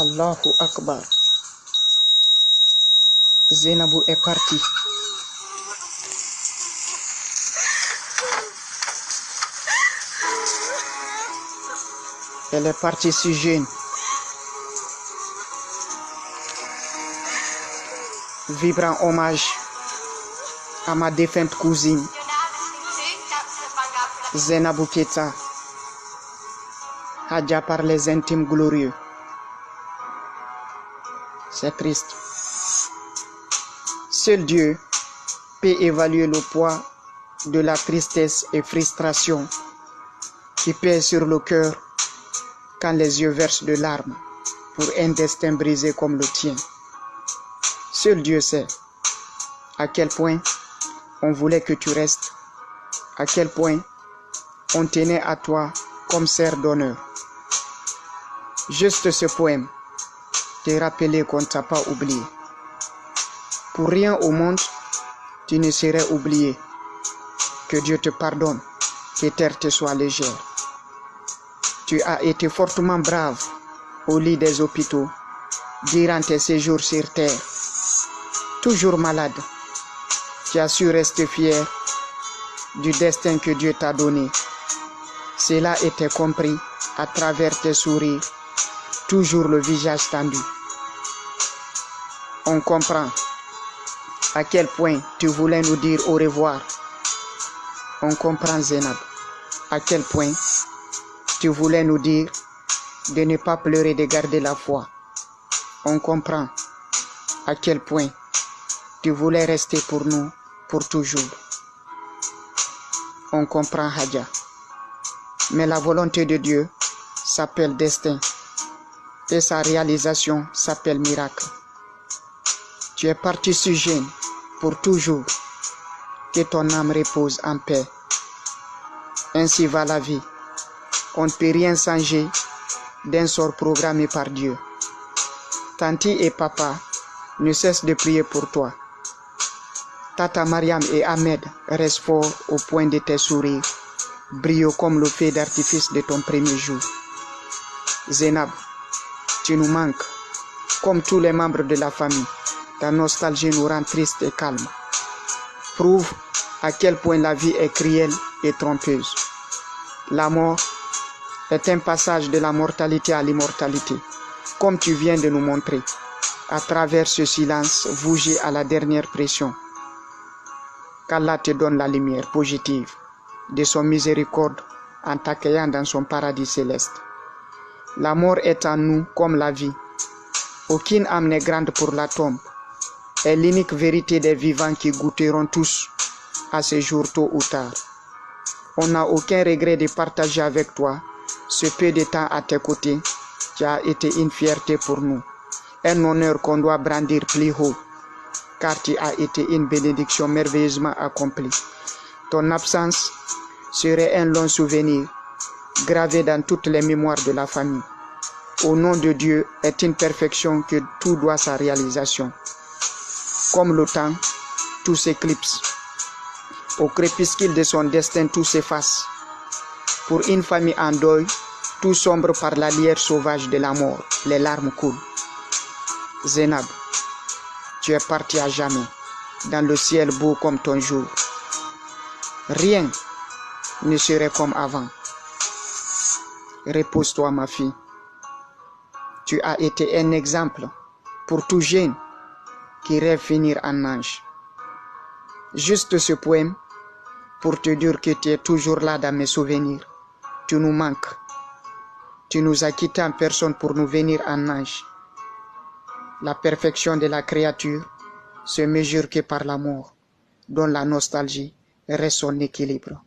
Allahu Akbar. Zainabou est partie. Elle est partie si jeune. Vibrant hommage à ma défunte cousine, Zainabou Keita, Hadja par les intimes glorieux. C'est triste. Seul Dieu peut évaluer le poids de la tristesse et frustration qui pèse sur le cœur quand les yeux versent de larmes pour un destin brisé comme le tien. Seul Dieu sait à quel point on voulait que tu restes, à quel point on tenait à toi comme sœur d'honneur. Juste ce poème te rappeler qu'on ne t'a pas oublié. Pour rien au monde, tu ne serais oublié. Que Dieu te pardonne, que terre te soit légère. Tu as été fortement brave au lit des hôpitaux durant tes séjours sur terre. Toujours malade, tu as su rester fier du destin que Dieu t'a donné. Cela était compris à travers tes sourires, toujours le visage tendu. On comprend à quel point tu voulais nous dire au revoir. On comprend, Zainab, à quel point tu voulais nous dire de ne pas pleurer, de garder la foi. On comprend à quel point tu voulais rester pour nous, pour toujours. On comprend, Hadja. Mais la volonté de Dieu s'appelle destin et sa réalisation s'appelle miracle. Tu es parti si jeune pour toujours, que ton âme repose en paix. Ainsi va la vie. On ne peut rien changer d'un sort programmé par Dieu. Tanti et papa ne cessent de prier pour toi. Tata Mariam et Ahmed restent forts au point de tes sourires, brillants comme le feu d'artifice de ton premier jour. Zainab, tu nous manques, comme tous les membres de la famille. Ta nostalgie nous rend triste et calme. Prouve à quel point la vie est cruelle et trompeuse. La mort est un passage de la mortalité à l'immortalité, comme tu viens de nous montrer, à travers ce silence voué à la dernière pression. Qu'Allah te donne la lumière positive de son miséricorde en t'accueillant dans son paradis céleste. La mort est en nous comme la vie. Aucune âme n'est grande pour la tombe. Est l'unique vérité des vivants qui goûteront tous à ce jour tôt ou tard. On n'a aucun regret de partager avec toi ce peu de temps à tes côtés qui a été une fierté pour nous. Un honneur qu'on doit brandir plus haut, car tu as été une bénédiction merveilleusement accomplie. Ton absence serait un long souvenir, gravé dans toutes les mémoires de la famille. Au nom de Dieu est une perfection que tout doit sa réalisation. Comme le temps, tout s'éclipse. Au crépuscule de son destin, tout s'efface. Pour une famille en deuil, tout sombre par la lière sauvage de la mort. Les larmes coulent. Zainab, tu es parti à jamais, dans le ciel beau comme ton jour. Rien ne serait comme avant. Repose-toi, ma fille. Tu as été un exemple pour tout jeune qui rêve finir en ange. Juste ce poème pour te dire que tu es toujours là dans mes souvenirs. Tu nous manques. Tu nous as quittés en personne pour nous venir en ange. La perfection de la créature se mesure que par la mort, dont la nostalgie reste son équilibre.